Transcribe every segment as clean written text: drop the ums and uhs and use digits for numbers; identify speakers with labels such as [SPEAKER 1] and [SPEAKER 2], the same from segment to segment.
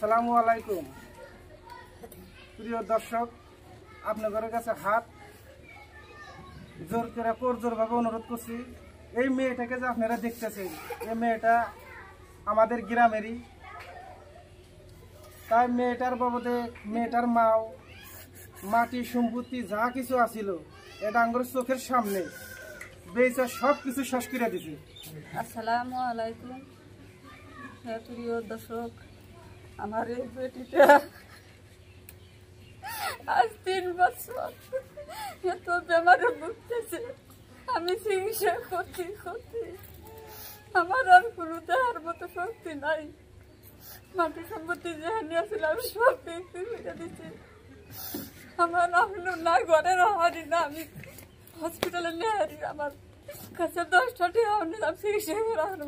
[SPEAKER 1] আসসালামু আলাইকুম প্রিয় দর্শক, আপনাদের কাছে হাত জোর করে জোরভাবে অনুরোধ করছি। এই মেয়েটাকে যে আপনারা দেখতেছেন, এই মেয়েটা আমাদের গ্রামেরই। তাই মেয়েটার বাবদে মেয়েটার মাও মাটি সম্পত্তি যা কিছু আছিল এটা আমার চোখের সামনে বেচা সব কিছু শেষ করে দিছে।
[SPEAKER 2] আসসালামু আলাইকুম প্রিয় দর্শক, আমার এই বেটিটা আজ 3 বছর এত বেমারে ভুগতেছে। আমি চিকিৎসা করতে আমার আর কোনো দেহার মতো শক্তি নাই। মাটি সম্পত্তি যেখানে আসলে আমি সব বিক্রি করে দিচ্ছি। আমার না ঘরে হারি না, আমি হসপিটালে নিয়ে হারি। আমার কাছে 10টা টাকা নিলাম চিকিৎসা করা হলো।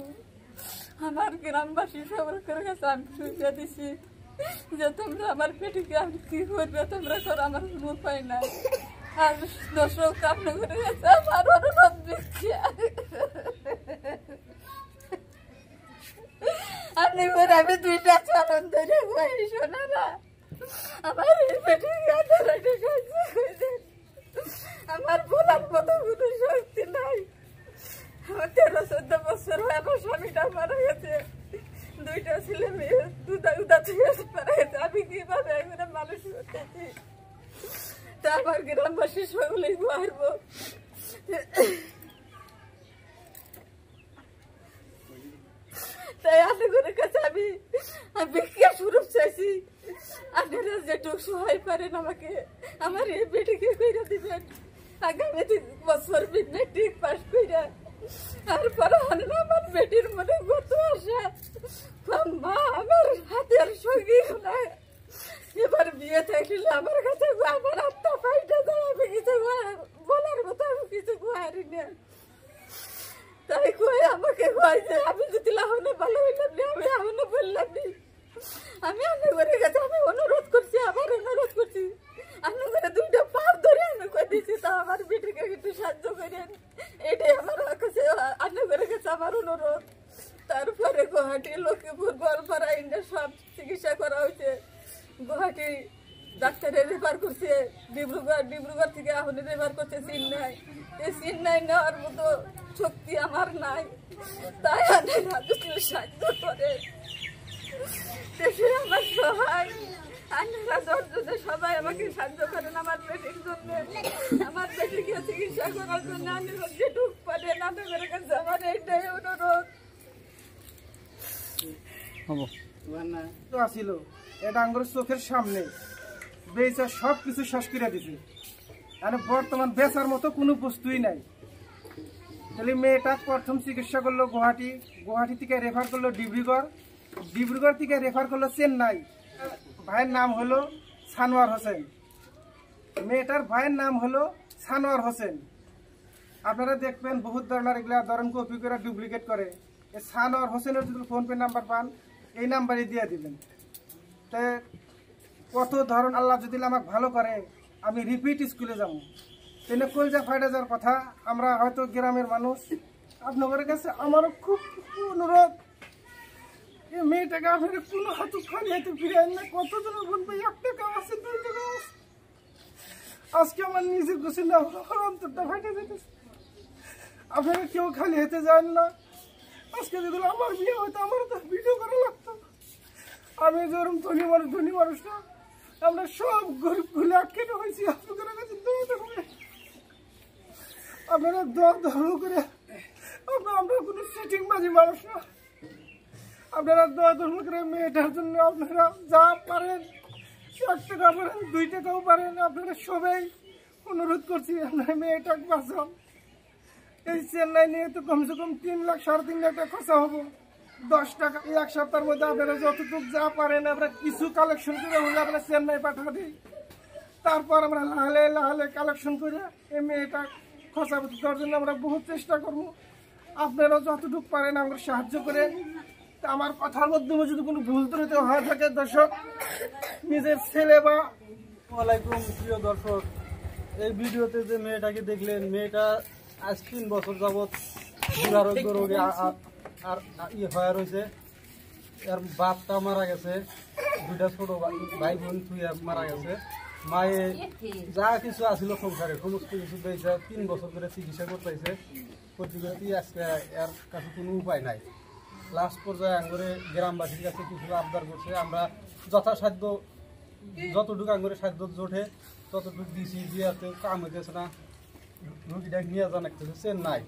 [SPEAKER 2] আমার গ্রামবাসী সবার কাছে আমি সুবিধা দিছি যে তোমরা আমার পেটিকে আমি কি করবে তোমরা করো, আমার কোনো উপায় নাই। আর দর্শক আপনার কাছে আমার অনুরোধ দিচ্ছি, আমি 2টা চালন ধরে শোনারা আমার এই পেটিকে আমার বলার মতো কোনো শক্তি নাই। আমার 13-14 বছর হয় আমার স্বামীটা মারা গেছে, 2টা ছেলে মেয়ে উদা থেকে মারা গেছে। আমি কিভাবে এখানে মানুষ করতেছি? তা আমার গ্রামবাসী সকলেই মারব। তাই আপনাদের কাছে আমি ভিক্ষা স্বরূপ চাইছি, আপনারা যেটুকু সহায় পারেন আমাকে আমার এই বেটিকে কইরা দিবেন। আগামী 3 বছর মেট্রিক পাস কইরা আর পড়ানো আমার বেটির মনে কত আশা। মা আমার হাতের সঙ্গী না, এবার বিয়ে থাকলে আমার কাছে আমার আত্মা ফাইটা যায়। আমি কিছু বলার মতো আমি কিছু হারি না। তাই কই আমাকে কয় যে আমি যদি লাহনে ভালো হইলাম না, আমি লাহনে বললাম নি। আমি আপনাদের কাছে আমি অনুরোধ করছি, আবার অনুরোধ করছি, আপনাদের 2টা পার ধরে আমি কই দিচ্ছি, তা আমার বেটিকে একটু সাহায্য করেন। এটাই আমার কাছে আপনাদের কাছে আমার অনুরোধ। তারপরে গুয়াহাটি, লক্ষ্মীপুর, গোয়ালপাড়া ইন্ডিয়া সব চিকিৎসা করা হয়েছে। গুয়াহাটি ডাক্তারে রেফার করছে, ডিব্রুগড় থেকে এখন রেফার করছে চেন্নাই। এই চেন্নাই নেওয়ার মতো শক্তি আমার নাই। তাই আপনারা যদি সাহায্য করে দেশে আমার সহায়, আপনারা 10 জনে সবাই আমাকে সাহায্য করেন আমার বেটির জন্য, আমার বেটিকে চিকিৎসা করার জন্য। আপনারা যেটুকু পারেন আপনাদের কাছে আমার এইটাই অনুরোধ।
[SPEAKER 1] আসিল এটা আমার চোখের সামনে বেচা সব কিছু শেষ করে দিছে। আর বর্তমান বেচার মতো কোনো বস্তুই নাই। তাহলে মেয়েটা প্রথম চিকিৎসা করলো গুয়াহাটি থেকে রেফার করলো ডিব্রুগড় থেকে রেফার করলো চেন্নাই। ভাইয়ের নাম হলো সানোয়ার হোসেন, মেয়েটার ভাইয়ের নাম হলো সানোয়ার হোসেন। আপনারা দেখবেন বহুত ধরনের এগুলা ধরেন কপি করে ডুপ্লিকেট করে। এই সানোয়ার হোসেনের যদি ফোনপে নাম্বার পান এই নাম্বারে দিয়ে দিবেন। তো কত ধরন আল্লাহ যদি আমাকে ভালো করে আমি রিপিট স্কুলে যাবো। তেনে কলজা ফাইডা যাওয়ার কথা। আমরা হয়তো গ্রামের মানুষ, আপনাদের কাছে আমারও খুব অনুরোধ, এই মেয়েটাকে আপনারা কোনো হাতে খালি হাতে ফিরে আন না। কতজন বলবে 1 টাকা আছে 2 টাকা আছে। আজকে আমার নিজে খুশি না, আমার অন্তরটা ফাইটে যেতেছে। আপনারা কেউ খালি হাতে যান না। আজকে যদি আমার বিয়ে হয়তো আমার তো ভিডিও করা লাগতো। আমি যেরকম ধনী মানুষ না, আমরা সব গরিব ভুলে আটকে হয়েছি। আপনাদের কাছে আপনারা ধর্ম করে, আমরা কোনো সিটিং বাজি মানুষ না। আপনারা ধর্ম করে মেয়েটার জন্য আপনারা যা পারেন, 1 টাকা পারেন 2 টাকাও পারেন, আপনারা সবাই অনুরোধ করছি আপনারা মেয়েটাকে বাঁচান। এই চেন্নাই নিয়ে তো কমসে কম 3 লাখ 3.5 লাখ টাকা খরচা হবো। 10 টাকা 1 সপ্তাহের মধ্যে আপনারা যতটুকু যা পারেন আমরা কিছু কালেকশন করে হলে আমরা চেন্নাই পাঠা দিই। তারপর আমরা লাহালে কালেকশন করে এই মেয়েটা খরচা দেওয়ার জন্য আমরা বহুত চেষ্টা করবো। আপনারাও যতটুকু পারেন আমরা সাহায্য করে। আমার কথার মাধ্যমে যদি কোনো ভুল ত্রুটি হয়ে থাকে দর্শক, নিজের ছেলে বা
[SPEAKER 3] ওয়ালাইকুম প্রিয় দর্শক, এই ভিডিওতে যে মেয়েটাকে দেখলেন, মেয়েটা আজ 3 বছর যাবৎ দুরারোগ্য রোগে আর হয়ে রয়েছে। এর বাপটা মারা গেছে, দুইটা ছোট ভাই বোন থুইয়া মারা গেছে। মায়ে যা কিছু আছিল সংসারে সমস্ত কিছু দিয়েছে, 3 বছর ধরে চিকিৎসা করতেছে, করতে করতে আজকে এর কাছে কোনো উপায় নাই। লাস্ট পর্যায়ে আঙ্গুরে গ্রামবাসীর কাছে কিছু আবদার করছে, আমরা যথাসাধ্য যতটুকু আঙ্গুরে সাধ্য জোটে ততটুকু দিছি, দিয়াতে কাম হইতেছে না। রুগীটা নিয়ে যান একটা চেন্নাই।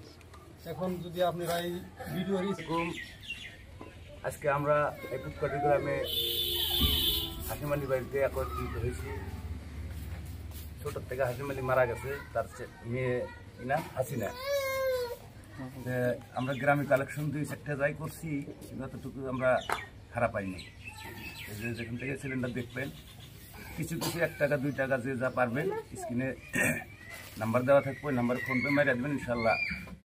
[SPEAKER 3] এখন যদি আপনারা এই ভিডিওর
[SPEAKER 4] আজকে আমরা এই পুটকাটি গ্রামে হাসিমালি বাড়িতে একত্রিত হয়েছি। ছোটোর থেকে হাসিমালি মারা গেছে, তার মেয়ে কিনা হাসিনা। আমরা গ্রামে কালেকশন 2-4টা যাই করছি, যতটুকু আমরা খারাপ পাইনি। এই যে যেখান থেকে সিলিন্ডার দেখবেন, কিছু কিছু 1 টাকা 2 টাকা যে যা পারবেন, স্ক্রিনে নাম্বার দেওয়া থাকবে, ওই নাম্বারে ফোনপে মারিয়ে দেবেন, ইনশাল্লাহ